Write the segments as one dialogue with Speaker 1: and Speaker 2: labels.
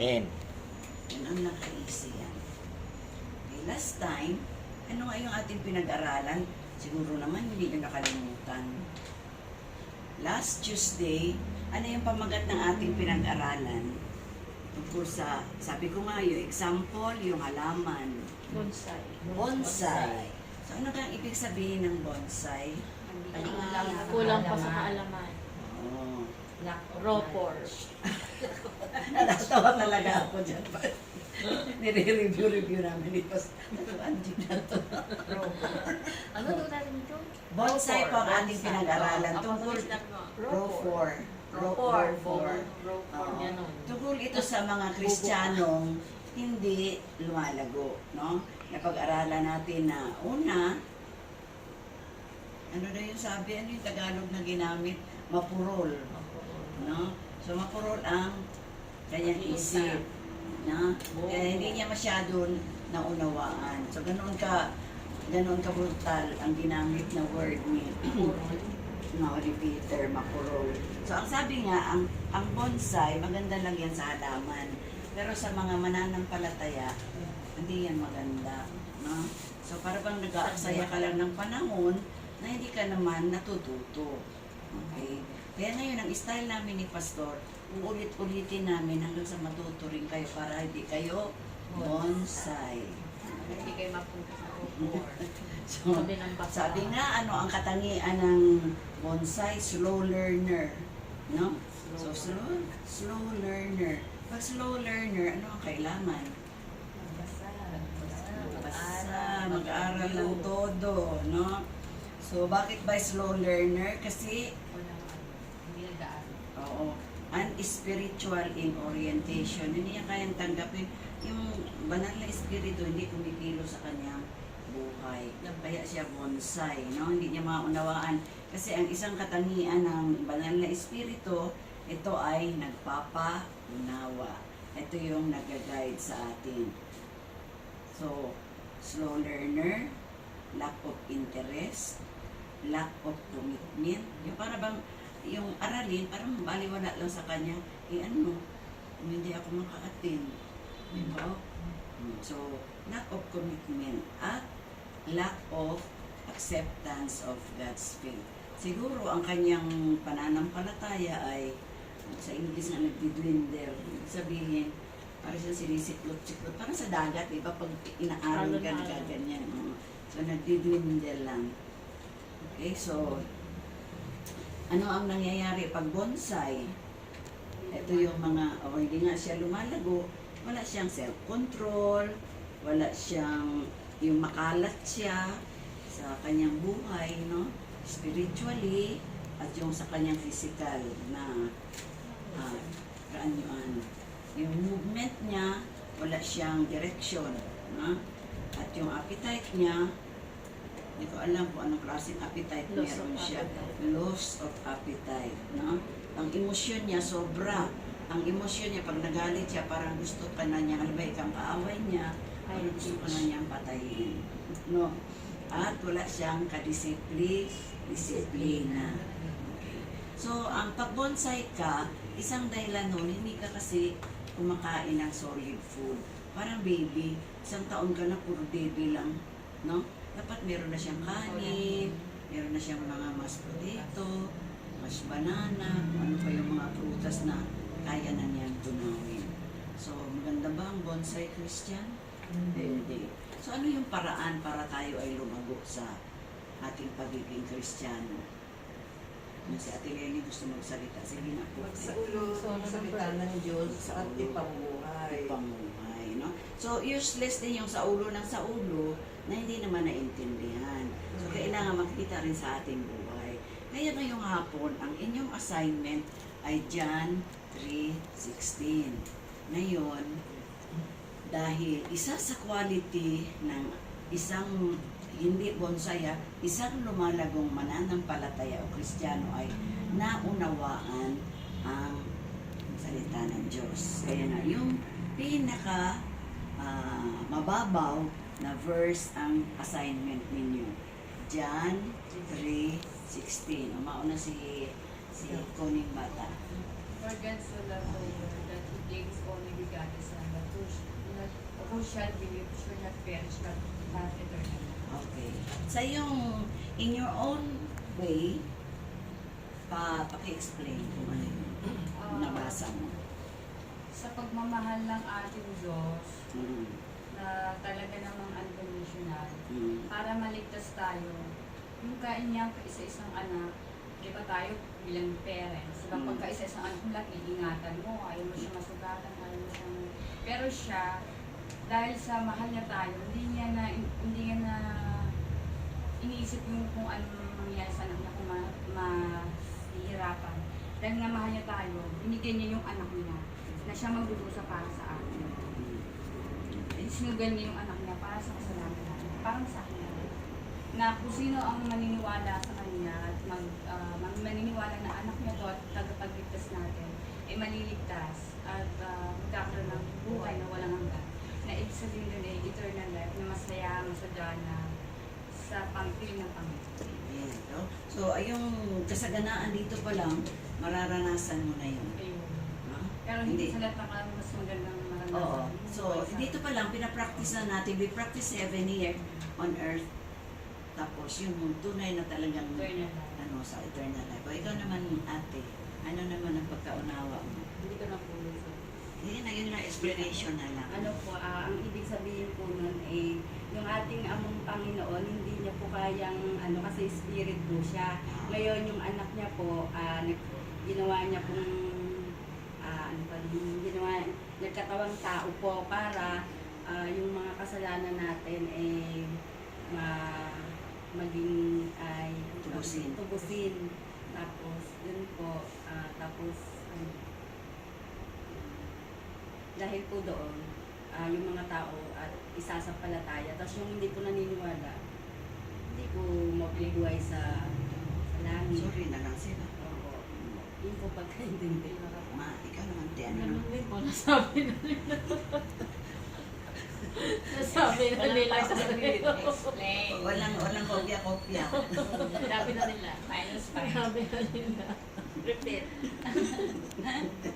Speaker 1: Amen.
Speaker 2: Yan ang nakaisi yan. Okay, last time, ano nga yung ating pinag-aralan? Siguro naman hindi nyo nakalimutan. Last Tuesday, ano yung pamagat ng ating pinag-aralan? Tungkol sa, sabi ko nga, yung example, yung halaman.
Speaker 3: Bonsai.
Speaker 2: Bonsai. So, ano kang ibig sabihin ng bonsai?
Speaker 3: Kulang pa sa kaalaman.
Speaker 2: Oh.
Speaker 3: Ropor.
Speaker 2: Natatawa talaga ako dyan. Nire-review namin ito. Anjing na to.
Speaker 3: Ano daw natin ito?
Speaker 2: Bonsai po ang ating pinag-aralan. Tungkol
Speaker 3: Ropor.
Speaker 2: Ropor.
Speaker 3: Ropor. Ganon.
Speaker 2: Tungkol ito sa mga Kristiyanong hindi lumalago, no? Napag-aralan natin na una, ano na yung sabi, ano yung Tagalog na ginamit? Mapurol, no? So mapurol ang kanyang isip, no? Kaya hindi niya masyadong naunawaan. So ganoon ka brutal ang ginamit na word ni no, repeater, mapurol. So ang sabi nga, ang bonsai, maganda lang yan sa halaman. Pero sa mga mananampalataya, hindi yan maganda. No? So para bang nag-aaksaya ka lang ng panahon na hindi ka naman natututo. Okay? Kaya ngayon, ang style namin ni Pastor, uulit-ulitin namin hanggang sa matuto rin kayo para hindi kayo bonsai.
Speaker 3: Hindi kayo mapunta sa ropor.
Speaker 2: So, sabi nga, ano ang katangian ng bonsai? Slow learner. No? So, slow learner. Pag slow learner, ano ang kailangan? Basta, mag-aaral ng todo, no? So, bakit ba slow learner? Kasi, oo, unspiritual in orientation. Hindi niya kayang tanggapin. Yung banal na espiritu, hindi kumipilo sa kanyang buhay. Kaya siya bonsai, no? Hindi niya maunawaan. Kasi ang isang katangian ng banal na espiritu, ito ay nagpapaunawa. Ito yung nag-guide sa atin. So, slow learner, lack of interest, lack of commitment. Yung para bang, yung aralin, parang baliwala lang sa kanya, ano, hindi ako maka-attend. Diba? So, lack of commitment at lack of acceptance of God's faith. Siguro, ang kanyang pananampalataya ay, sa English nga nagdidwinder, sabihin, parang siyang sinisiklot-siklot, parang sa dagat, diba? Pag inaaral ka, nagaganyan. So, nagdidwinder lang. Okay, so, ano ang nangyayari pag bonsai? Ito yung mga, hindi nga siya lumalago, wala siyang self-control, wala siyang, yung makalat siya sa kanyang buhay, no? Spiritually, at yung sa kanyang physical na yung movement niya, wala siyang direction, no? At yung appetite niya, hindi ko alam kung anong klaseng appetite meron siya. Loss of appetite, no? Ang emosyon niya sobra. Ang emosyon niya, pag nagalit siya, parang gusto ka na niya, alam ba, ikang kaaway niya, parang gusto ka na niyang patayin. No? At wala siyang disiplina. Okay. So, ang pag-bonsai ka, isang dahilan nun, hindi ka kasi kumakain ng solid food. Parang baby, isang taon ka na, puro baby lang. No? Dapat meron na siyang kanin, meron na siyang mga mashed potato, mashed banana, ano pa yung mga prutas na kaya na niyang tunawin. So, maganda ba ang bonsai Christian? Hindi. So, ano yung paraan para tayo ay lumago sa ating pagiging Kristiyano? Si Ate Lenny gusto magsalita. Sige na po.
Speaker 4: Sa ulo, salita ng Diyos sa ating pamuhay.
Speaker 2: No? So, useless din yung sa ulo ng sa ulo na hindi naman naintindihan. So, kailangan makikita rin sa ating buhay. Kaya ngayong hapon, ang inyong assignment ay John 3:16. Ngayon, dahil isa sa quality ng isang hindi bonsai, isang lumalagong mananampalataya o Kristiyano ay naunawaan ang salita ng Diyos. Kaya na yung pinaka mababaw na verse ang assignment ninyo. John 3:16. Mauna si Koning Bata.
Speaker 3: For God so loved the world that He gave His only begotten Son, that who shall believe should not perish but have eternal life.
Speaker 2: Okay. Sa yung, in your own way, paki-explain kung ano yung nabasa mo.
Speaker 3: Sa pagmamahal ng ating Diyos,
Speaker 2: Mm.
Speaker 3: na talaga namang unconditional,
Speaker 2: Mm.
Speaker 3: para maligtas tayo, yung kanyang isa-isang anak, di ba tayo bilang parents, diba, pagka isa-isang anak mo lang, iingatan mo, ayaw mo siya masugatan, ayaw mo siyang... Pero siya, dahil sa mahal niya tayo, hindi niya na iniisip yung kung ano mangyayari sa anak niya, kung mahihirapan. Dahil nga mahal niya tayo, binigyan niya yung anak niya, na siya magdudusa para sa atin. Sinugal niya yung anak niya para sa kasalanan natin. Parang sa akin na kung sino ang maniniwala sa kanya at maniniwala na anak niya to at tagapagligtas natin, ay maliligtas at magkakaroon ng buhay na walang hanggan. Na ibig sabihin nun ay eternal life na masaya, masagana sa pangpiling ng Panginoon.
Speaker 2: Ayan, no? So, yung kasaganaan dito pa lang, mararanasan mo na yun.
Speaker 3: Ayun.
Speaker 2: Ha?
Speaker 3: Pero hindi sa lahat ng mas magandang maranasan.
Speaker 2: Oo. So, dito pa lang, pinapractice na natin. We practice 7 years on earth. Tapos, yung tunay na talagang
Speaker 3: Eternal life.
Speaker 2: sa eternal life. O, ikaw naman, ate, ano naman ang pagkaunawa mo?
Speaker 3: Hindi ko na pulis.
Speaker 2: Yun na explanation na lang.
Speaker 1: Ano po, ang ibig sabihin po nun ay yung ating among Panginoon, hindi niya po kayang, kasi spirit po siya. Ngayon, yung anak niya po, ginawa niya pong, nagkatawang tao po para yung mga kasalanan natin ay maging ay tubusin. Tapos, yun po, dahil po doon, yung mga tao at isasampalataya. Tapos yung hindi po naniniwala, hindi po mabubuhay sa langit.
Speaker 2: Sorry na lang sila.
Speaker 1: Oo. Yun po pagkaintindi.
Speaker 2: Ma, ikaw naman, te, ano
Speaker 3: Ganun
Speaker 2: naman?
Speaker 3: din po, nasabi na nila. Nasabi na nila sa sarili. Explain.
Speaker 2: Walang kopya-kopya.
Speaker 3: Sabi na nila. Minus 5. Sabi na nila. Repeat.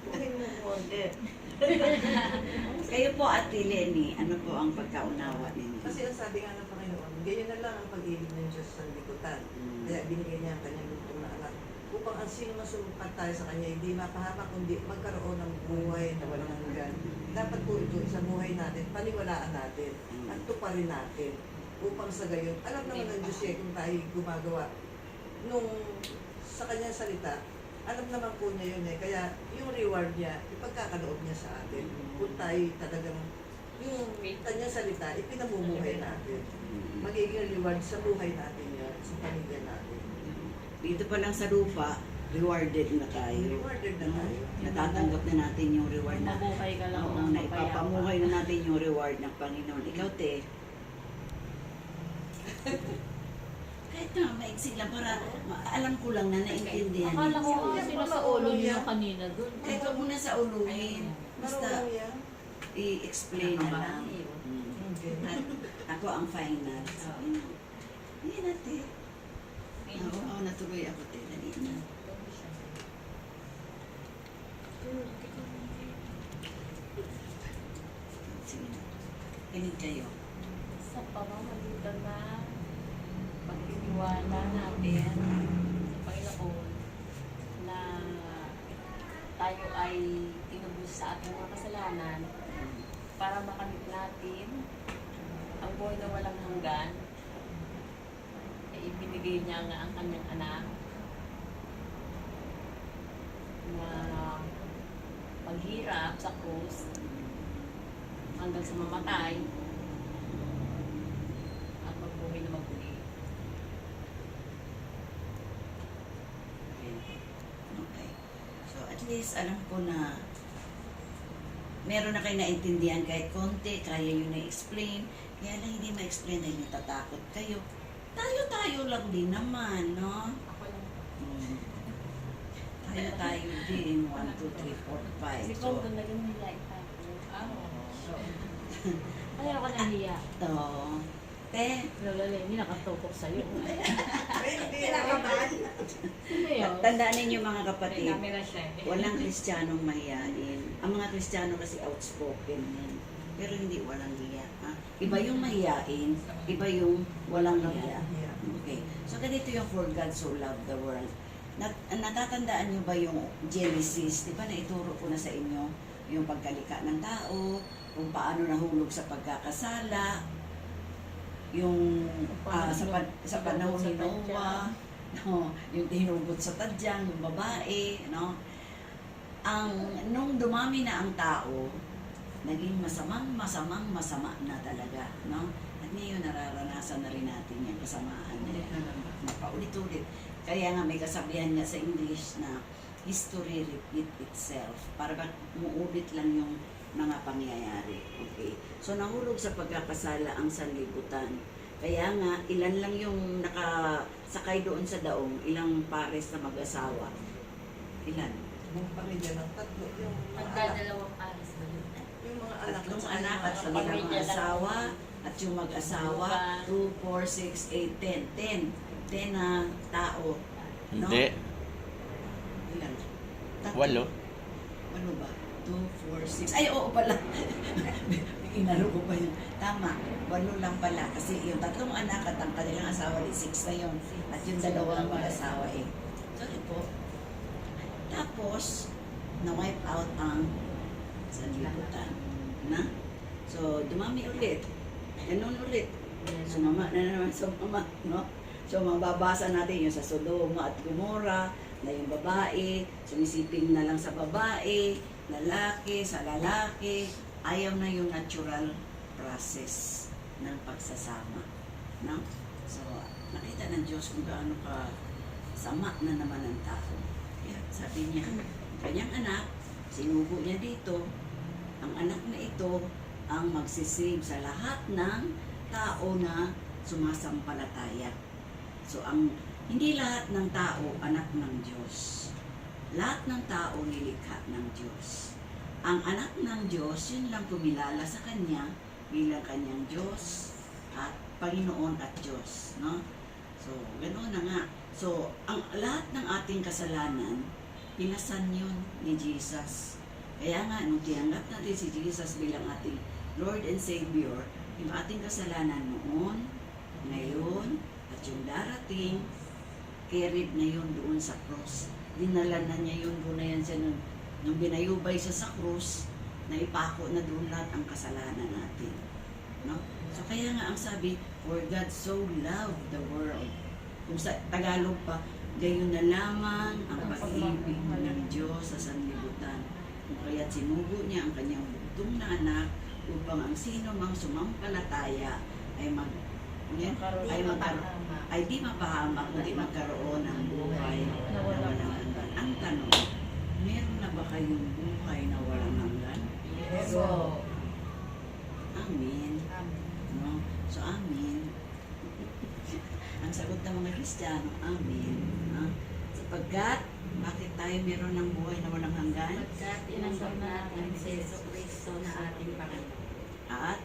Speaker 4: Kuhin mo order.
Speaker 2: Kayo po, Ate Lenny, ano po ang pagkaunawa ninyo?
Speaker 4: Kasi ang sabi nga ng Panginoon, ganyan na lang ang pag-ibig ng Diyos sa likutan. Kaya binigay niya ang kanyang lutong na anak. Upang ang sino masumpat tayo sa kanya, hindi mapahamak, kundi magkaroon ng buhay na walang hanggan. Dapat po ito, isang buhay natin, paniwalaan natin, at tuparin natin. Upang sa gayon, alam naman ng Diyos kung tayo gumagawa nung sa kanyang salita, alam naman po niya yun eh. Kaya yung reward niya, ipagkakaloob niya sa atin. Kung tayo talagang yung kanyang salita, ipinamumuhay natin. Magiging reward sa buhay natin yan, sa pamilya natin.
Speaker 2: Dito pa lang sa lupa, rewarded na tayo.
Speaker 4: Rewarded na tayo.
Speaker 2: Natatanggap na natin yung reward na.
Speaker 3: Mabuhay ka lang
Speaker 2: Oo,
Speaker 3: ng
Speaker 2: na ipapamuhay na natin yung reward ng Panginoon. Ikaw, te. Kahit na, maiksi lang para alam ko lang na naintindihan.
Speaker 3: Akala ko
Speaker 2: ninyo.
Speaker 3: kasi nasa ulo niyo kanina doon.
Speaker 2: Kahit huwag mo na sa uluhin. Basta
Speaker 4: Marunong yan.
Speaker 2: i-explain na lang.
Speaker 4: Hindi.
Speaker 2: At ako ang final. Hindi natin. Oo, natuloy ako, te. Dali na. Sige na. Kinig kayo.
Speaker 3: Sa pamamagitan na pagtitiwala natin sa Panginoon na tayo ay tinubos sa ating mga kasalanan para makamit natin ang buhay na walang hanggan, ay ibinigay niya nga ang kanyang anak na paghirap sa krus hanggang sa mamatay at magbuhay na magbuhay.
Speaker 2: Okay. So, at least alam ko na meron na kayo naintindihan kahit konti, kaya nyo na-explain. Kaya lang hindi ma-explain dahil natatakot kayo. Tayo-tayo lang din naman, no?
Speaker 3: Ako lang.
Speaker 2: Tayo din. 1, 2, 3, 4, 5.
Speaker 3: Kasi
Speaker 2: So,
Speaker 3: kung doon naging hiya ito. So, kaya ako nahiya.
Speaker 2: ito, Te,
Speaker 5: Lola Lenny, nakatupok sa'yo.
Speaker 4: Hindi
Speaker 1: Kinakabahan.
Speaker 5: Ano yun?
Speaker 2: tandaan ninyo mga
Speaker 3: May
Speaker 2: kapatid,
Speaker 3: camera siya eh.
Speaker 2: walang Kristiyanong mahiyain. Ang mga Kristiyano kasi outspoken yan. Pero hindi walang hiya. Ha? Iba yung mahiyain, iba yung walang hiya. Okay. So, ganito yung for God so loved the world. Natatandaan nyo ba yung Genesis? Di ba naituro ko na sa inyo yung pagkalika ng tao, kung paano nahulog sa pagkakasala, yung sa panahon ni Noah, no, yung hinugot sa tadyang, yung babae, no? Nung dumami na ang tao, naging masama na talaga, no? At ngayon nararanasan na rin natin yung kasamaan na paulit-ulit. Kaya nga may kasabihan nga sa English na history repeat itself. Para ba umuulit lang yung mga pangyayari. Okay. So nahulog sa pagkakasala ang sanlibutan. Kaya nga ilan lang yung nakasakay doon sa daong, ilang pares na mag-asawa. Ilan?
Speaker 4: Yung pamilya ng tatlo, yung mga anak.
Speaker 3: Magdadalawang aras ba yun?
Speaker 4: Yung mga anak.
Speaker 2: Tatlong anak at kanilang mga asawa at yung mag-asawa 2, 4, 6, 8, 10. 10 na tao. No?
Speaker 6: Hindi.
Speaker 2: Ilan? Tatlo.
Speaker 6: 8.
Speaker 2: Ano ba? 2, 4, 6. Ay, oo pala. Inaro ko pa yun. Tama. 8 lang pala. Kasi yung tatlong anak at ang kanilang asawa, 6 na yun. At yung dalawang mag-asawa eh. Sorry po. Tapos, na-wipe out ang sanlibutan. Na? So, dumami ulit. Ganun ulit. Sumama na naman sa mama, no? So, mababasa natin yung sa Sodoma at Gomora, na yung babae, sumisiping na lang sa babae, lalaki, sa lalaki, ayaw na yung natural process ng pagsasama. No? So, nakita ng Diyos kung gaano ka sama na naman ang tao. Kaya sabi niya, ang kanyang anak, sinugo niya dito, ang anak na ito ang magsisave sa lahat ng tao na sumasampalataya. So, hindi lahat ng tao anak ng Diyos. Lahat ng tao nilikha ng Diyos. Ang anak ng Diyos, yun lang kumilala sa Kanya bilang Kanyang Diyos at Panginoon at Diyos. No? So, ganoon na nga. So, ang lahat ng ating kasalanan, pinasan yun ni Jesus. Kaya nga, nung tinanggap natin si Jesus bilang ating Lord and Savior, yung ating kasalanan noon, ngayon, at yung darating, carried na yun doon sa cross. Dinala na niya yun, doon na yan siya nung binayubay siya sa cross, na ipako na doon lahat ang kasalanan natin. No? So kaya nga ang sabi, for God so loved the world. Kung sa Tagalog pa, gayon na lamang ang pag-ibig ng Diyos sa sanlibutan. Kung kaya't sinugo niya ang kanyang bugtong na anak upang ang sino mang sumampalataya ay ay di mapahamak kundi magkaroon ng buhay na walang hanggan. Ang tanong, meron na ba kayong buhay na walang hanggan?
Speaker 1: So,
Speaker 2: Amen. No? So, amen. Ang sagot ng mga Kristiyano, amen. No? Sapagkat, bakit tayo meron ng buhay na walang hanggan?
Speaker 1: pagkat tinanggap natin si Yesu Cristo na ating Panginoon.
Speaker 2: At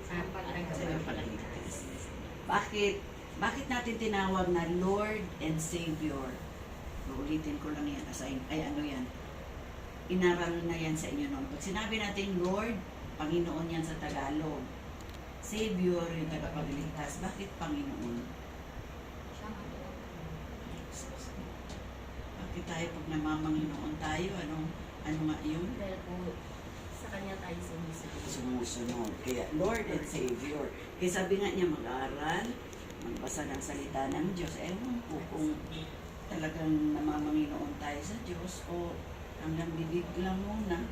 Speaker 1: Sa pagtagpagligtas.
Speaker 2: Bakit natin tinawag na Lord and Savior? Uulitin ko lang yan. Ano yan? Inaral na yan sa inyo noon. Pag sinabi natin Lord, Panginoon yan sa Tagalog. Savior, yung tagapagligtas. Bakit Panginoon? Bakit tayo pag namamanginoon tayo? Ano nga yun?
Speaker 1: Dahil po, sa Kanya tayo sumusunod.
Speaker 2: Sumusunod. Kaya Lord and Savior. Kaya sabi nga niya mag-aral, magbasa ng salita ng Diyos. Ewan ko kung talagang namamanginoon tayo sa Diyos o hanggang bibig lang muna.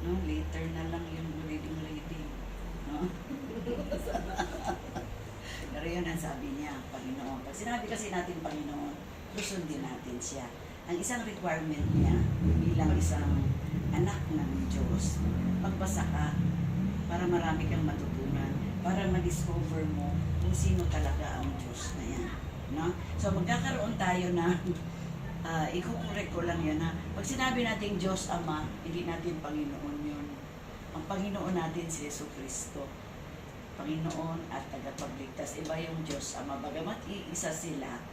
Speaker 2: No? Later na lang yung reading. No? Pero yun ang sabi niya, Panginoon. Pag sinabi kasi natin Panginoon, susundin natin siya. Ang isang requirement niya bilang isang anak ng Diyos, magbasa ka para marami kang matutunan, para ma-discover mo kung sino talaga ang Diyos na yan. No? So magkakaroon tayo na ikukorek ko lang yan ha. Pag sinabi natin Diyos Ama, hindi natin Panginoon yun. Ang Panginoon natin si Yesu Cristo. Panginoon at tagapagligtas. Iba yung Diyos Ama. Bagamat iisa sila,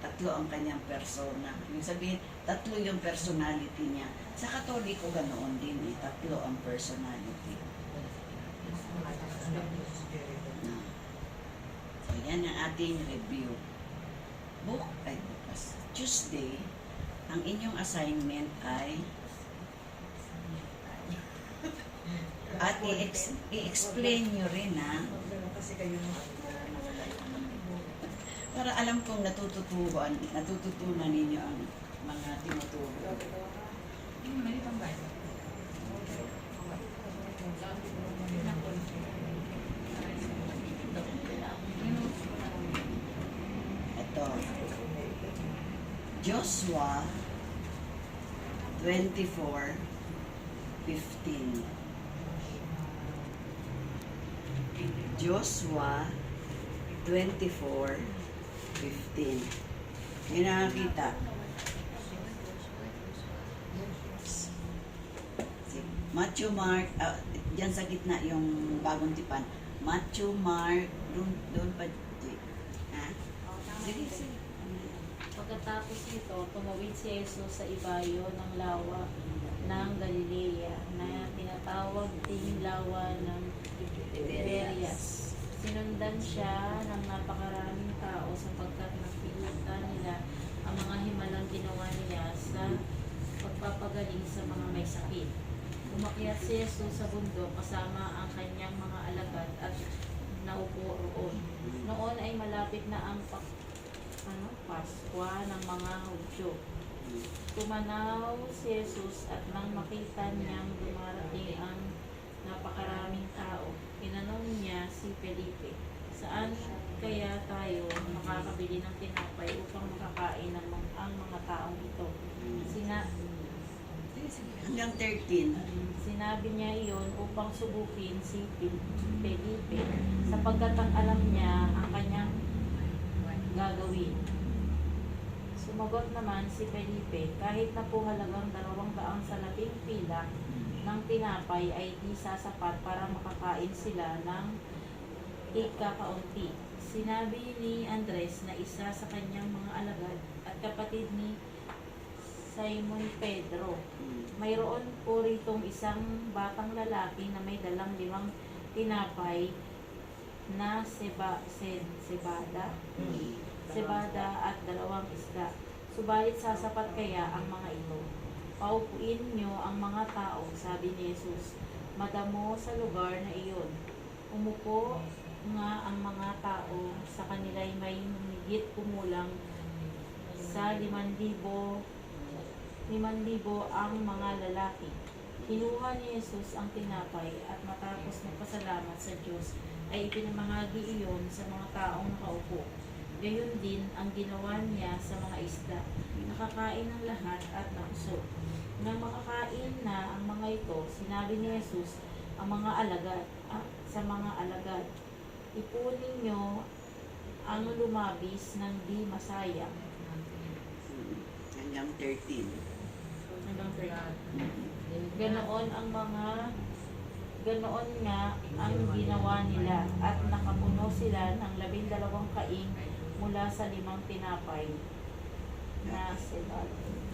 Speaker 2: tatlo ang kanyang persona. Ibig sabihin, tatlo yung personality niya. Sa Katoliko, ganoon din eh. Tatlo ang personality. Na. So, yan ang ating review. Bukas. Tuesday, ang inyong assignment ay at i-explain nyo rin
Speaker 4: Kasi kayo
Speaker 2: para alam kong natututunan ninyo ang mga tinuturo. Ito. Joshua 24:15. Joshua 24:15. May nakakita. Matthew, Mark, dyan sa gitna yung bagong tipan. Matthew, Mark, doon pa. Ha? Sige, sige.
Speaker 5: Pagkatapos nito, tumawid si Jesus sa ibayo ng lawa ng Galilea na tinatawag ding lawa ng Tiberias. Sinundan siya ng napakaraming tao sapagkat nakita nila ang mga himalang ginawa niya sa pagpapagaling sa mga may sakit. Umakyat si Jesus sa bundok kasama ang kanyang mga alagad at naupo roon. Noon ay malapit na ang Paskwa ng mga Hudyo. Tumanaw si Jesus at nang makita niyang dumarating ang napakaraming tao, tinanong niya si Felipe, saan kaya tayo makakabili ng tinapay upang makakain ang mga taong ito?
Speaker 2: Hanggang 13.
Speaker 5: Sinabi niya iyon upang subukin si Felipe sapagkat ang alam niya ang kanyang gagawin. Sumagot naman si Felipe, kahit na po halagang 200 sa labing pila ng tinapay ay di sasapat para makakain sila ng ikakaunti. Sinabi ni Andres na isa sa kanyang mga alagad at kapatid ni Simon Pedro, mayroon po ritong isang batang lalaki na may dalang 5 tinapay na cebada at 2 isda. Subalit sasapat kaya ang mga ito? Paupuin niyo ang mga tao, sabi ni Jesus. Madamo sa lugar na iyon. Umupo nga ang mga tao, sa kanila'y may higit kumulang sa 5,000 ang mga lalaki. Kinuha ni Jesus ang tinapay at matapos magpasalamat sa Diyos ay ipinamahagi iyon sa mga taong nakaupo. Gayon din ang ginawa niya sa mga isda. Nakakain ng lahat at nakusog. Nang makakain na ang mga ito, sinabi ni Jesus ang mga alagad sa mga alagad, ipunin niyo ang lumabis ng di masayang.
Speaker 2: Hanggang 13.
Speaker 5: Ganoon nga ang ginawa nila at nakapuno sila ng 12 kaing mula sa 5 tinapay na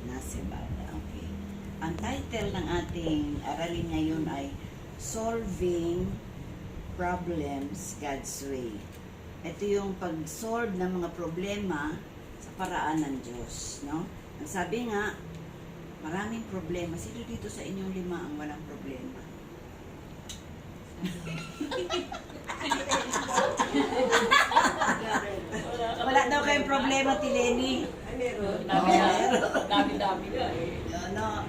Speaker 2: Nasibada. Okay. Ang title ng ating aralin ngayon ay Solving Problems God's Way. Ito yung pag-solve ng mga problema sa paraan ng Diyos, no? Ang sabi nga, maraming problema. Sino dito sa inyong 5 ang walang problema? Wala daw kayong problema, Tileni.
Speaker 4: Ay, meron.
Speaker 5: Dami-dami ka eh.
Speaker 2: No.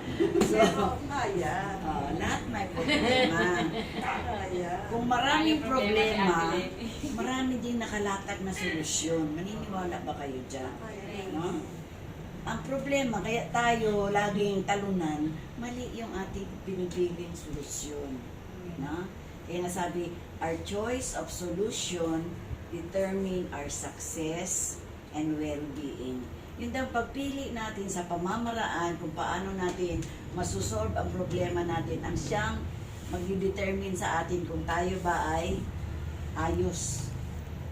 Speaker 4: Pero kaya.
Speaker 2: Lahat may problema.
Speaker 4: Kaya.
Speaker 2: Kung maraming problema, marami din nakalatag na solusyon. Maniniwala ba kayo dyan? No? Ang problema, kaya tayo laging talunan, mali yung ating pinipiling solusyon. No? Kaya nasabi, our choice of solution determine our success and well-being. Yun daw pagpili natin sa pamamaraan kung paano natin masusolve ang problema natin ang siyang mag-determine sa atin kung tayo ba ay ayos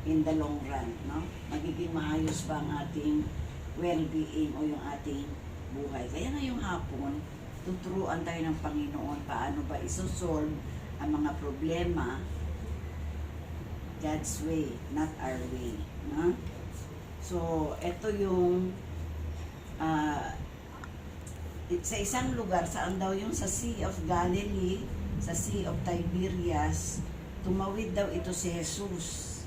Speaker 2: in the long run, no? Magiging maayos ba ang ating well-being o yung ating buhay. Kaya ngayong hapon, tuturuan tayo ng Panginoon paano ba isosolve ang mga problema God's way, not our way. No? So, ito yung sa isang lugar, saan daw yung sa Sea of Galilee, sa Sea of Tiberias, tumawid daw ito si Jesus.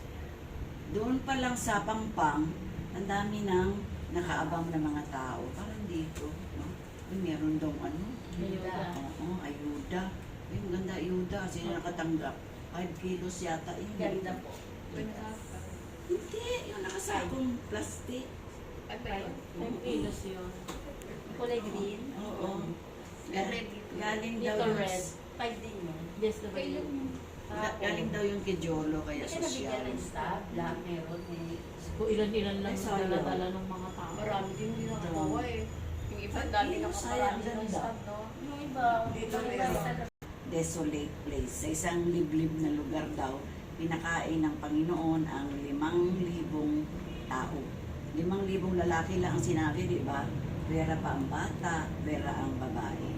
Speaker 2: Doon pa lang sa Pampang, ang dami ng nakaabang na mga tao. Parang dito, no? Meron daw
Speaker 5: Ayuda.
Speaker 2: Oo, ayuda. Ay, maganda ayuda. Sino nakatanggap? 5 kilos yata yun.
Speaker 1: Ganda po.
Speaker 2: Hindi, yung nakasakong plastic.
Speaker 1: Ay ba yun?
Speaker 5: 5 kilos yun.
Speaker 1: Kulay green.
Speaker 2: Oo.
Speaker 1: Red.
Speaker 2: Galing daw
Speaker 5: Dito
Speaker 2: yung...
Speaker 5: red.
Speaker 1: 5 din yun.
Speaker 5: Yes, diba
Speaker 1: Kailan
Speaker 5: yun?
Speaker 1: yun?
Speaker 2: Galing daw yung kay Jolo, kaya
Speaker 1: Kasi nabigyan
Speaker 2: sosyal.
Speaker 1: ng staff, lahat meron eh.
Speaker 5: Kung ilan-ilan lang
Speaker 2: Ay,
Speaker 5: yung
Speaker 2: sayang.
Speaker 5: dala-dala ng mga tao.
Speaker 1: Marami din hindi nakakawa eh. Yung iba dami
Speaker 2: Sayang,
Speaker 1: nakaparami ng
Speaker 2: ganda.
Speaker 1: staff, no? Yung iba,
Speaker 4: Dito
Speaker 1: yung iba
Speaker 4: meron.
Speaker 1: talaga.
Speaker 2: Desolate place. Sa isang liblib na lugar daw, pinakain ng Panginoon ang 5,000 tao. 5,000 lalaki lang ang sinabi, di ba? Pera pa ang bata, pera ang babae.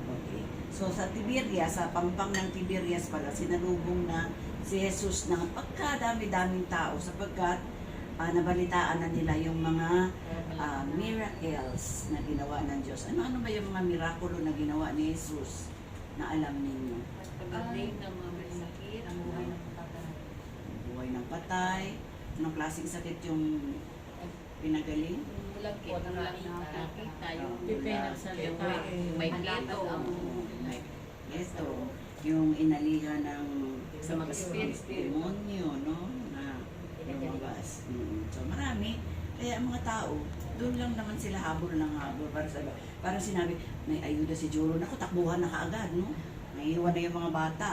Speaker 2: Okay. So sa Tiberias, sa pampang ng Tiberias pala, sinalubong na si Jesus ng pagkadami-daming tao sapagkat nabalitaan na nila yung mga miracles na ginawa ng Diyos. Ano ba yung mga mirakulo na ginawa ni Jesus na alam ninyo?
Speaker 1: Pag-break ng mga may sakit, ang buhay ng patay.
Speaker 2: Buhay ng patay, anong klaseng sakit yung pinagaling?
Speaker 1: Bulag po, nakakita yung
Speaker 5: Pipinag sa lita.
Speaker 1: may keto.
Speaker 2: Ito, yung inalihan ng
Speaker 1: Sa mga spirits.
Speaker 2: demonyo, no? Na lumabas. So marami. Kaya ang mga tao, doon lang naman sila habol ng habol. Parang sinabi, may ayuda si Joro. Naku, takbuhan na kaagad, no? Naiiwan na yung mga bata.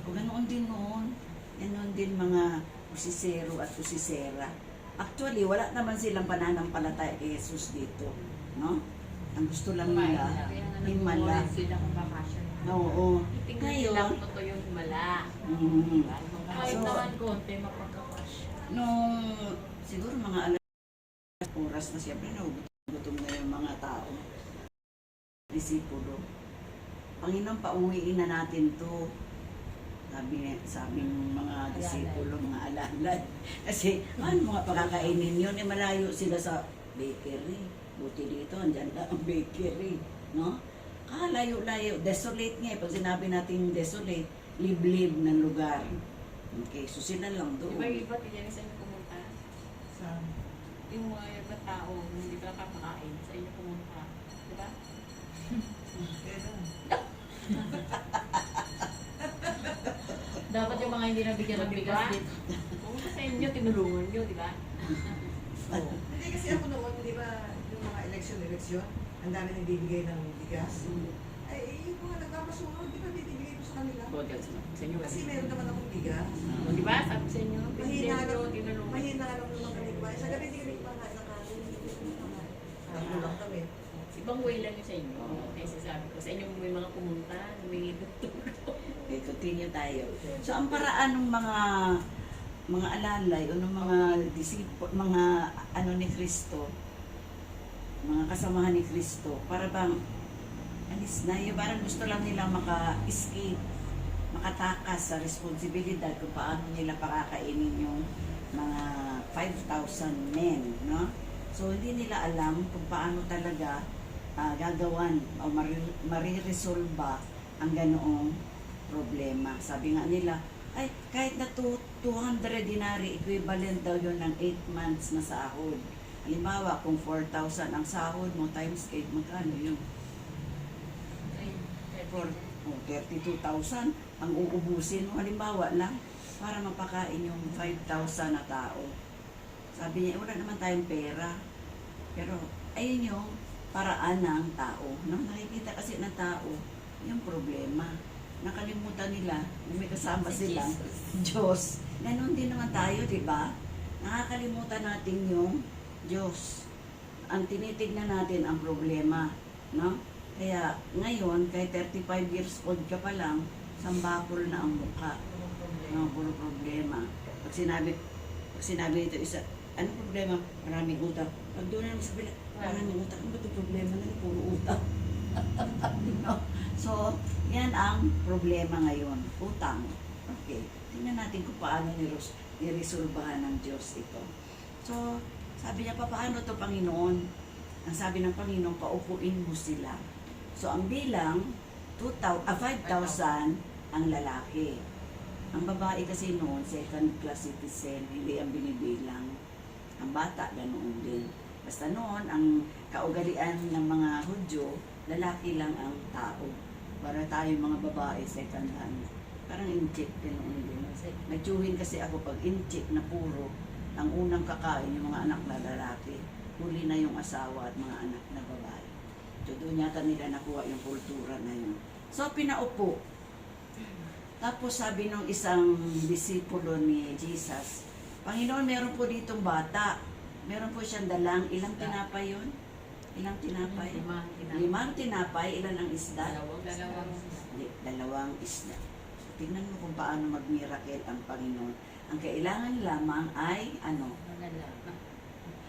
Speaker 2: O ganoon din noon. Ganoon din mga usisero at usisera. Actually, wala naman silang pananampalataya kay Jesus dito. No? Ang gusto lang nila, himala.
Speaker 1: Sila kung bakasyon.
Speaker 2: Oo.
Speaker 1: Tingnan
Speaker 2: Ngayon,
Speaker 1: lang totoo yung himala.
Speaker 2: mm,
Speaker 5: Kahit
Speaker 2: So,
Speaker 5: naman konti, mapagkakash.
Speaker 2: nung siguro mga oras na siyempre nagugutom na yung mga tao. Disipulo. Panginoon, pauwiin na natin to. Sabi ng mga disipulo, mga alalay. Kasi, ano mga pagkakainin yun? Malayo sila sa bakery. Buti dito, andyan lang ang bakery. No? Layo-layo. Desolate nga eh. Pag sinabi natin desolate, liblib ng lugar. Okay, so sila lang
Speaker 1: Di
Speaker 2: doon.
Speaker 1: ba yung iba, tigyan sa inyo pumunta?
Speaker 4: Sa
Speaker 1: Yung mga iba tao, hindi ka kakakain, sa inyo pumunta. Di ba?
Speaker 4: kailan?
Speaker 5: Dapat yung mga hindi nabigyan ng bigas
Speaker 1: Diba?
Speaker 5: dito.
Speaker 1: Pumunta sa inyo, tinulungan nyo, di ba?
Speaker 4: Hindi kasi ako noon, di ba, yung mga eleksyon, ang dami nang bibigay ng bigas. Ay, yung mga nagkakasunod, di ba, bibigay ko sa kanila?
Speaker 1: Sa inyo
Speaker 4: Kasi meron naman akong bigas.
Speaker 1: O, di ba? Sabi sa inyo,
Speaker 4: Mahina
Speaker 1: sa
Speaker 4: lang,
Speaker 1: inyo, tinulungan.
Speaker 4: mahina lang naman kami kumain. Sa gabi, hindi kami kumakain ng kanin. Tatlo lang kami.
Speaker 1: Ibang way lang yun sa inyo. Kaya sasabi ko, sa inyo may mga pumunta, humingi ng tulong.
Speaker 2: Okay, continue tayo. So, ang paraan ng mga alalay o ng mga mga ano ni Kristo, mga kasamahan ni Kristo, para bang alis na, yung parang gusto lang nila maka-escape, makatakas sa responsibilidad kung paano nila pakakainin yung mga 5,000 men, no? So, hindi nila alam kung paano talaga gagawan o mariresolba ang ganoong problema. Sabi nga nila, ay, kahit na 200 dinari, equivalent daw yun ng 8 months na sahod. Halimbawa, kung 4,000 ang sahod mo times 8, magkano yun? 32,000 ang uubusin mo. Halimbawa lang, para mapakain yung 5,000 na tao. Sabi niya, wala naman tayong pera. Pero, ayun yung paraan ng tao. No? Nakikita kasi ng tao, yung problema. Nakalimutan nila, may kasama silang Diyos. Ganon din naman tayo, di ba? Nakakalimutan natin yung Diyos. Ang tinitignan natin ang problema. No? Kaya ngayon, kay 35 years old ka pa lang, sambakol na ang mukha. No, puro problema. Pag sinabi ito isa, ano problema? Maraming utang. Pag doon naman sa bila, maraming utang. Ano ba ito problema na puro utang? No? So, yan ang problema ngayon. Utang. Okay. Tingnan natin kung paano niresolbahan ng Diyos ito. So, sabi niya, paano to Panginoon? Ang sabi ng Panginoon, paupuin mo sila. So, ang bilang, 5,000 ang lalaki. Ang babae kasi noon, second class citizen, hindi ang binibilang. Ang bata, ganoon din. Basta noon, ang kaugalian ng mga Hudyo, lalaki lang ang tao. Para tayo mga babae, second hand. Parang inchik, ganoon din. Nagtsuhin kasi ako pag inchik na puro, ang unang kakain yung mga anak na lalaki. Huli na yung asawa at mga anak na babae. So doon yata nila nakuha yung kultura na yun. So pinaupo. Tapos sabi nung isang disipulo ni Jesus, Panginoon, meron po ditong bata. Meron po siyang dalang, ilang tinapay yun? Ilang tinapay? 5 tinapay, ilan ang isda? Dalawang isda. So, tingnan mo kung paano mag-miracle ang Panginoon. Ang kailangan lamang ay,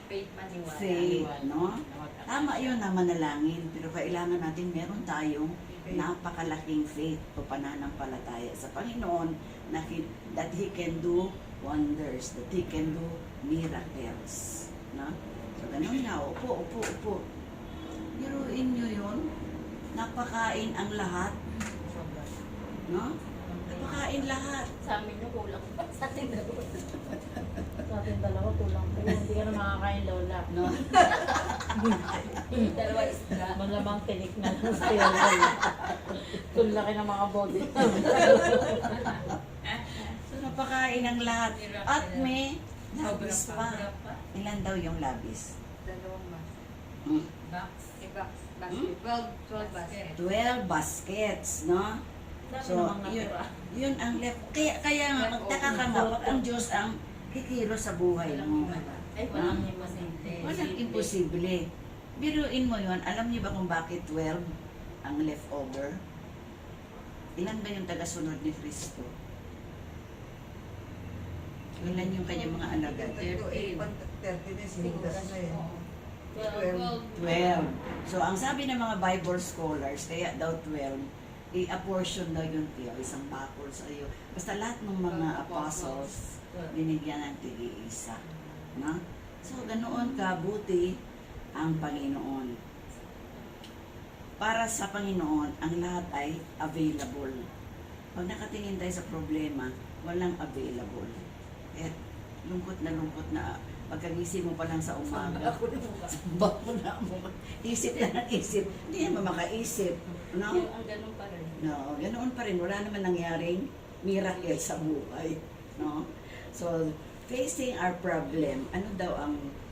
Speaker 3: Faith, maniwala.
Speaker 2: faith, no? Tama yun na manalangin, pero kailangan natin meron tayong napakalaking faith o pananampalataya sa Panginoon na that He can do wonders, that He can do miracles. No? So, ganun nga, upo. Biruin nyo yun, napakain ang lahat. No? Napakain lahat.
Speaker 3: Sa amin yung kulang pa sa atin dalawa.
Speaker 5: Sa ating dalawa, kulang pa yun. Hindi ka na makakain, Lola.
Speaker 2: No?
Speaker 3: Dalawa isda.
Speaker 5: Malamang tinik na lang sa'yo, Lola. Kung laki ng mga body.
Speaker 2: So, napakain ang lahat. At may
Speaker 3: Sobra
Speaker 2: labis pa. Ilan daw yung labis?
Speaker 3: Dalawang mas.
Speaker 2: Hmm.
Speaker 3: Box. Basket. 12 basket.
Speaker 2: 12 baskets, no? So, yun ang left. Kaya nga, magtaka ka nga, wag ang Diyos ang kikilos sa buhay mo.
Speaker 3: Ay, walang imposible.
Speaker 2: Walang imposible. Biruin mo yun, alam niyo ba kung bakit 12 ang leftover? Ilan ba yung tagasunod ni Kristo? Ilan yung kanyang mga alagad?
Speaker 4: 30 na sinigdas na yun.
Speaker 2: 12. So, ang sabi ng mga Bible scholars, kaya daw 12, i-apportion daw yun kayo, isang bakol sa iyo. Basta lahat ng mga apostles, binigyan ng tig-iisa. No? So, ganoon kabuti ang Panginoon. Para sa Panginoon, ang lahat ay available. Pag nakatingin tayo sa problema, walang available. Kaya lungkot na pagkagising mo pa lang sa umaga. Bako na mo. Isip na ng isip. Hindi naman makaisip. No?
Speaker 3: Ang ganun pa rin.
Speaker 2: No, ganoon pa rin. Wala naman nangyaring miracle sa buhay. No? So, facing our problem,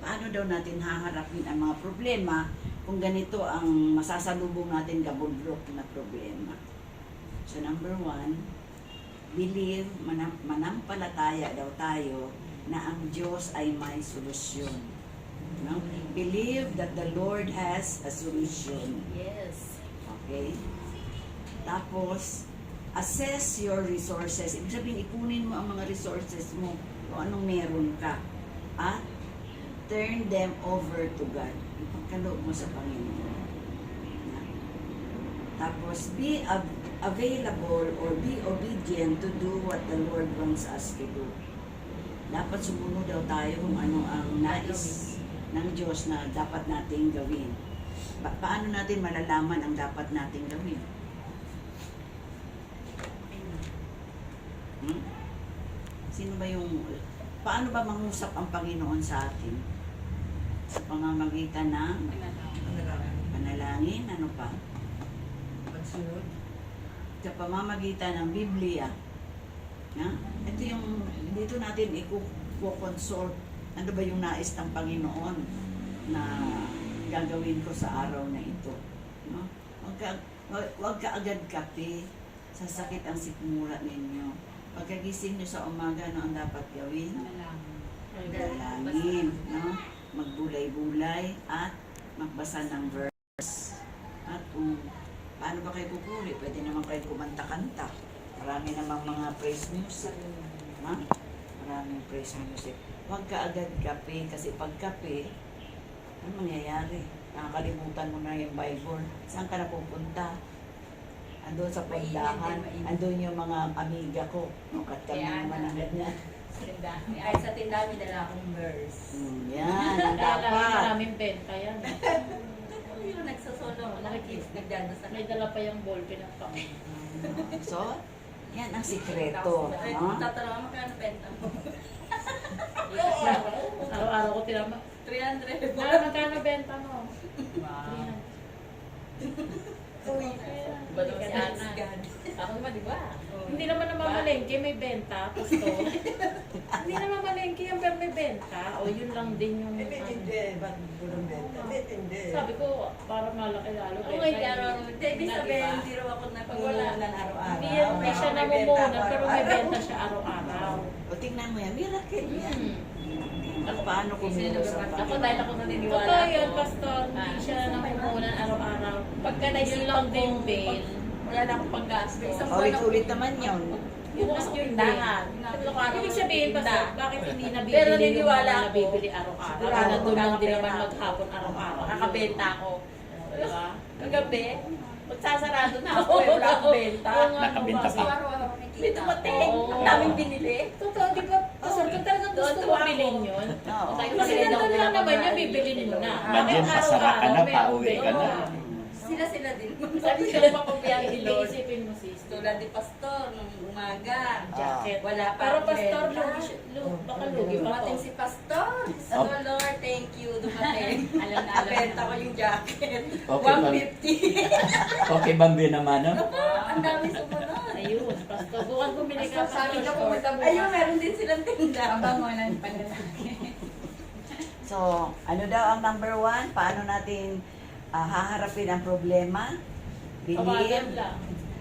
Speaker 2: paano daw natin haharapin ang mga problema kung ganito ang masasalubong natin gabundrok na problema. So, number 1, believe, manampalataya daw tayo na ang Diyos ay may solusyon. No? Believe that the Lord has a solution.
Speaker 3: Yes.
Speaker 2: Okay? Tapos, assess your resources. Ibig sabihin, ipunin mo ang mga resources mo kung anong meron ka. At turn them over to God. Ipagkaloob mo sa Panginoon. Tapos, be available or be obedient to do what the Lord wants us to do. Dapat sumunod daw tayo kung ano ang nais ng Diyos na dapat nating gawin. Paano natin malalaman ang dapat nating gawin? Sino ba paano ba mangusap ang Panginoon sa atin? Sa pamamagitan ng panalangin, ano pa?
Speaker 4: Pagsunod.
Speaker 2: Sa pamamagitan ng Biblia. Ja? Ito dito natin i-consult ano ba yung nais ng Panginoon na gagawin ko sa araw na ito. No? Huwag ka agad kape, sasakit ang sikmura ninyo. Pagkagising nyo sa umaga, ano ang dapat gawin? Dalangin, no? Magbulay-bulay at magbasa ng verse. At kung paano ba kayo pupuri, pwede naman kayo kumanta-kanta. Marami namang mga praise music. Ha? Maraming praise music. Huwag ka agad kape kasi pag kape, ano mangyayari? Nakakalimutan mo na yung Bible. Saan ka napupunta? Andun sa pagdahan. Andun yung mga amiga ko. Kat kami
Speaker 3: Kaya
Speaker 2: naman ang ganyan.
Speaker 3: Tindahan.
Speaker 1: Ay, sa tindahan, may dala akong verse.
Speaker 2: Yan, ang dapat.
Speaker 5: Maraming benta yan.
Speaker 1: Ano yung nagsasolo? Nakikita, nagdadasal.
Speaker 5: May dala pa yung ballpen at pang.
Speaker 2: So, yan ang sikreto.
Speaker 1: Ay,
Speaker 2: No?
Speaker 1: tatanong, magkano benta mo?
Speaker 5: Araw-araw ko tinama.
Speaker 1: 300.
Speaker 5: Magkano benta mo?
Speaker 1: Wow.
Speaker 5: 300.
Speaker 1: Uy,
Speaker 5: Balik ka na. Ako naman, di ba? Hindi naman namamalengke, may benta. Gusto. Hindi namamalengke yan, pero may benta. O yun lang din yung...
Speaker 4: Hindi, hindi. Ba't bulong benta? Hindi, hindi.
Speaker 5: Sabi ko, para malaki lalo.
Speaker 1: Oo, hindi araw. Hindi, ibig sabihin, hindi raw ako
Speaker 4: Pagwala araw-araw.
Speaker 5: Hindi yan, hindi siya
Speaker 4: May benta
Speaker 5: namumunan,
Speaker 4: ako
Speaker 5: pero may
Speaker 4: araw-araw.
Speaker 5: benta siya araw-araw.
Speaker 2: O tingnan mo yan, miracle yan.
Speaker 5: Hmm.
Speaker 2: At paano kumilos ang
Speaker 3: Ako dahil ako naniniwala
Speaker 5: Totoo
Speaker 3: ako.
Speaker 5: yun, Pastor. Hindi siya namumunan araw-araw.
Speaker 3: Pagka
Speaker 5: Yun
Speaker 3: naisip
Speaker 5: lang
Speaker 3: ko,
Speaker 5: din bail.
Speaker 3: wala na akong panggasto. Isang buwan
Speaker 2: Ulit-ulit
Speaker 3: ako-
Speaker 2: naman yun.
Speaker 5: Yun
Speaker 3: Bukas
Speaker 5: lang
Speaker 3: yung
Speaker 5: yun
Speaker 3: tindahan.
Speaker 5: Ibig sabihin, Pastor, bakit hindi nabibili
Speaker 3: Pero
Speaker 5: yung
Speaker 3: naniniwala
Speaker 5: mga
Speaker 3: ako.
Speaker 5: nabibili araw-araw?
Speaker 3: Sigurado
Speaker 5: Kaya doon lang din
Speaker 3: makakapera
Speaker 5: naman
Speaker 3: ako.
Speaker 5: maghapon araw-araw.
Speaker 3: Makakabenta ako.
Speaker 5: Diba?
Speaker 3: Kagabi, magsasarado na ako eh, wala akong benta.
Speaker 5: Oo nga,
Speaker 6: Nakabenta
Speaker 5: no,
Speaker 6: pa.
Speaker 1: Araw-araw
Speaker 3: May
Speaker 1: nakikita.
Speaker 3: dumating,
Speaker 5: Oo.
Speaker 3: ang daming binili.
Speaker 5: Totoo, di ba? Pastor, kung talagang gusto mo
Speaker 3: Tuwa ako.
Speaker 5: bilhin yun,
Speaker 2: Oo.
Speaker 5: kasi nandun lang naman yun, bibilin mo na.
Speaker 6: Imagine, pasara ka na, pauwi ka na.
Speaker 1: Sila din.
Speaker 3: Sabi ko naman kung biyahe ni Lord.
Speaker 5: Iisipin mo, sis.
Speaker 1: Tulad ni Pastor, nung umaga.
Speaker 5: Jacket.
Speaker 1: Wala pa
Speaker 5: Pero
Speaker 1: akong
Speaker 5: Pastor,
Speaker 1: benta.
Speaker 5: baka lugi pa to.
Speaker 1: Dumating si Pastor. So, Lord, thank you. Dumating.
Speaker 3: Alam na, alam
Speaker 1: Nabenta
Speaker 3: na.
Speaker 1: ko yung jacket.
Speaker 6: Okay, ma'am.
Speaker 1: 150.
Speaker 6: Okay, Bambi naman, no?
Speaker 1: Ang dami sumunod.
Speaker 5: Ayun, Pastor. Bukan bumili ka
Speaker 3: Pastor, sabi ka
Speaker 5: Pastor.
Speaker 3: pumunta bukas.
Speaker 1: Ayun, meron din silang tinda.
Speaker 3: Abang mo lang panlalaki.
Speaker 2: So, ano daw ang number 1? Paano natin haharapin ang problema?
Speaker 5: Tawagan lang.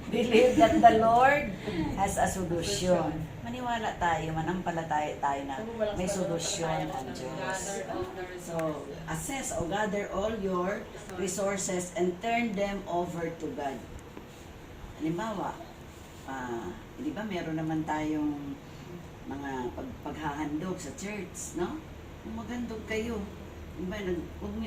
Speaker 2: Believe that the Lord has a solution. Maniwala tayo, manampalataya tayo na may solusyon ang Diyos. So, assess or gather all your resources and turn them over to God. Halimbawa, di ba meron naman tayong mga paghahandog sa church, no? Kung maghandog kayo, di ba,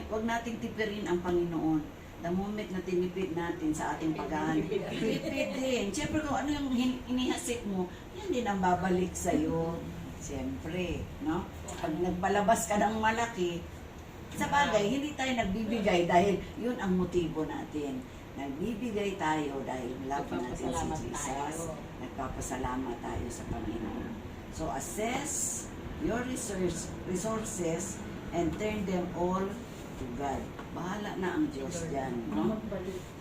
Speaker 2: huwag nating tipirin ang Panginoon. The moment na tinipid natin sa ating paghahandog, tipid din. Siyempre kung ano yung inihasik mo, yan din ang babalik sa'yo. Siyempre, no? Pag nagpalabas ka ng malaki, sa bagay, hindi tayo nagbibigay dahil yun ang motibo natin. Nagbibigay tayo dahil love natin si Jesus. Nagpapasalamat tayo sa Panginoon. So, assess your resources and turn them all to God. Bahala na ang Diyos dyan. No?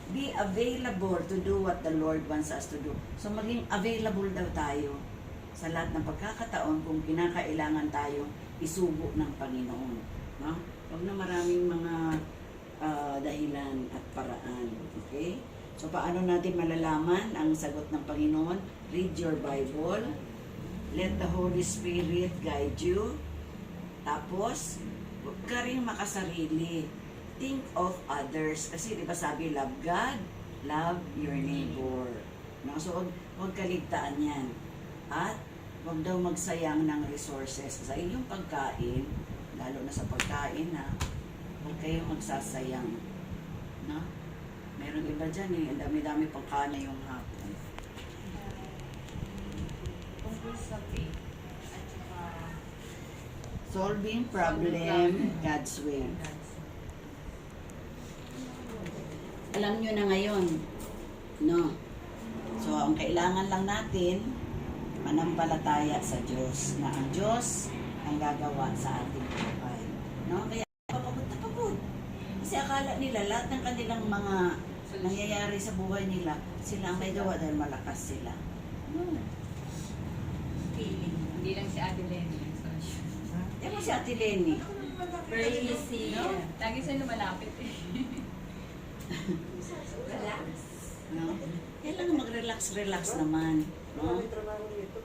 Speaker 2: Be available to do what the Lord wants us to do. So, maging available daw tayo sa lahat ng pagkakataon kung kinakailangan tayo isubo ng Panginoon. No? Huwag na maraming mga dahilan at paraan. Okay? So, paano natin malalaman ang sagot ng Panginoon? Read your Bible. Let the Holy Spirit guide you. Tapos, huwag ka rin makasarili. Think of others. Kasi, di ba sabi, love God, love your neighbor. No? So, huwag kaligtaan yan. At, huwag daw magsayang ng resources sa inyong pagkain, lalo na sa pagkain na huwag kayong magsasayang. No? Meron iba dyan eh, ang dami-dami pang kana yung hapon.
Speaker 3: Tungkol sa faith. At saka,
Speaker 2: Solving problem God's way. Alam nyo na ngayon, no? So, ang kailangan lang natin, manampalataya sa Diyos, na ang Diyos ang gagawa sa ating buhay. No? Kaya, papagod na pagod. Kasi akala nila, lahat ng kanilang mga nangyayari sa buhay nila, sila ang may gawa dahil malakas sila. No.
Speaker 3: feeling. Hindi lang si Ate Lenny ang solution.
Speaker 2: Yan mo si Ate Lenny.
Speaker 1: Very easy.
Speaker 3: No? Lagi siya lumalapit eh.
Speaker 1: Relax.
Speaker 2: No? Kailangan mag-relax naman. No?
Speaker 4: May trabaho dito.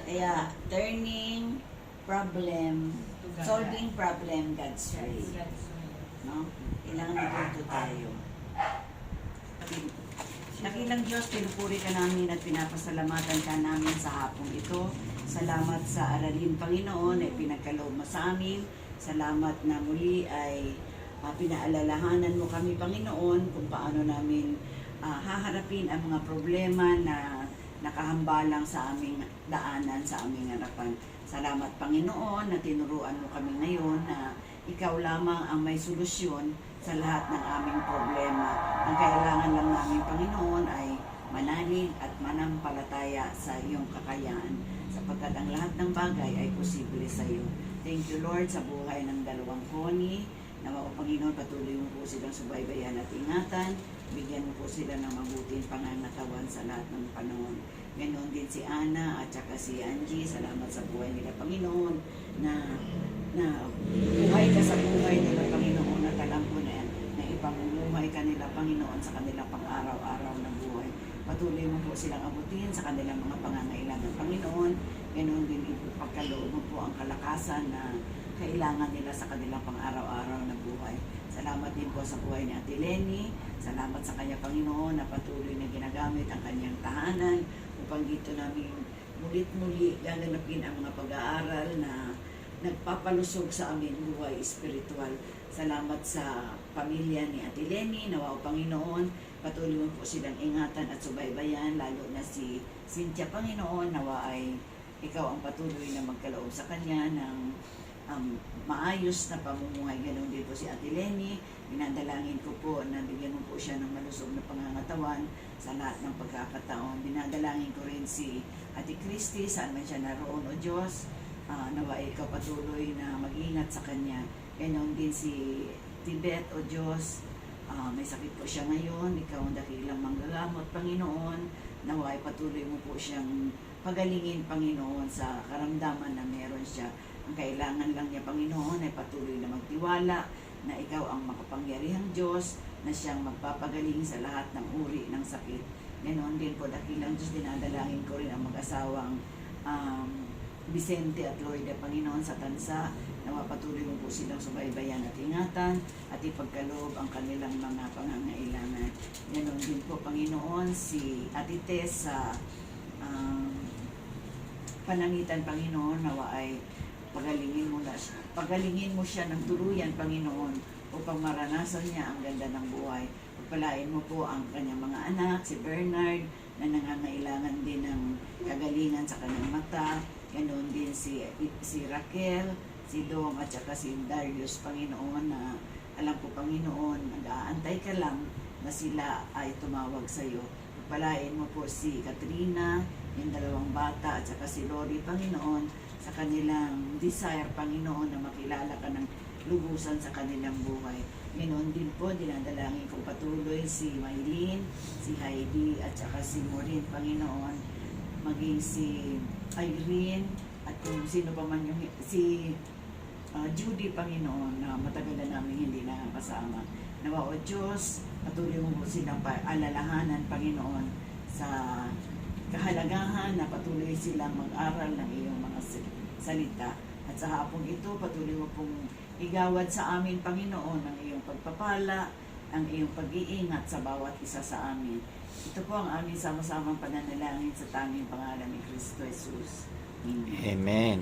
Speaker 2: Kaya, turning problem, solving problem God's way. No? Kailangan natuto tayo. Dakilang Diyos, pinupuri ka namin at pinapasalamatan ka namin sa hapong ito. Salamat sa aralin, Panginoon, ay pinagkaloob mo sa amin. Salamat na muli ay pinaalalahanan mo kami, Panginoon, kung paano namin haharapin ang mga problema na nakahambalang sa aming daanan, sa aming harapan. Salamat, Panginoon, na tinuruan mo kami ngayon na ikaw lamang ang may solusyon sa lahat ng aming problema. Ang kailangan lang namin, Panginoon, ay manalig at manampalataya sa iyong kakayahan, sapagkat ang lahat ng bagay ay posible sa iyo. Thank you, Lord, sa buhay ng dalawang Connie. Nawa, O Panginoon, patuloy mo po silang subaybayan at ingatan. Bigyan mo po sila ng mabuting pangangatawan sa lahat ng panahon. Ganoon din si Ana at saka si Angie. Salamat sa buhay nila, Panginoon, na buhay ka sa buhay nila, Panginoon, at alam ko na ipamumuhay ka nila, Panginoon, sa kanilang pang-araw-araw na buhay. Patuloy mo po silang abutin sa kanilang mga pangangailangan, Panginoon. Ganoon din ipagkaloob mo po ang kalakasan na kailangan nila sa kanilang pang-araw-araw na buhay. Salamat din po sa buhay ni Ate Lenny. Salamat sa kanya, Panginoon, na patuloy na ginagamit ang kanyang tahanan upang dito namin mulit-muli gaganapin ang mga pag-aaral na nagpapalusog sa aming buhay espiritual. Salamat sa pamilya ni Ate Lenny. Nawa, O Panginoon, patuloy mo po silang ingatan at subaybayan, lalo na si Cynthia, Panginoon. Nawa ay ikaw ang patuloy na magkaloob sa kanya ng maayos na pamumuhay. Ganon din po si Ate Lenny. Binadalangin ko po na bigyan mo po siya ng malusog na pangangatawan sa lahat ng pagkakataon. Binadalangin ko rin si Ate Christy, saan man siya naroon, O Diyos. Nawa ikaw patuloy na mag-ingat sa kanya. Ganon din si Tibet, O Diyos. May sakit po siya ngayon. Ikaw ang dakilang manggagamot, Panginoon. Nawa patuloy mo po siyang pagalingin, Panginoon, sa karamdaman na meron siya. Ang kailangan lang niya, Panginoon, ay patuloy na magtiwala na ikaw ang makapangyarihang Diyos na siyang magpapagaling sa lahat ng uri ng sakit. Ganoon din po, dakilang Diyos, dinadalangin ko rin ang mag-asawang Vicente at Loida, Panginoon, sa tansa. Nawapatuloy mo po silang subaybayan at ingatan at ipagkaloob ang kanilang mga pangangailangan. Ganoon din po, Panginoon, si Ate Tess sa panangitan, Panginoon, nawa ay pagalingin mo siya ng tuluyan, Panginoon, upang maranasan niya ang ganda ng buhay. Pagpalain mo po ang kanyang mga anak, si Bernard, na nangangailangan din ng kagalingan sa kanyang mata. Ganoon din si Raquel, si Dom, at saka si Darius, Panginoon, na alam ko, Panginoon, nag-aantay ka lang na sila ay tumawag sa iyo. Pagpalain mo po si Katrina, yung dalawang bata, at saka si Lori, Panginoon, sa kanilang desire, Panginoon, na makilala ka ng lubusan sa kanilang buhay. Ganoon din po, dinadalangin ko patuloy si Maylene, si Heidi, at saka si Maureen, Panginoon, maging si Irene, at kung sino pa man yung si Judy, Panginoon, na matagal na namin hindi nakakasama. Nawa, O Diyos, patuloy mo po silang alalahanan, Panginoon, sa kahalagahan na patuloy silang mag-aral ng iyong mga salita. At sa hapong ito, patuloy mo pong igawad sa amin, Panginoon, ang iyong pagpapala, ang iyong pag-iingat sa bawat isa sa amin. Ito po ang aming sama-samang pananalangin sa tanging pangalan ni Kristo Jesus. Amen.
Speaker 6: Amen.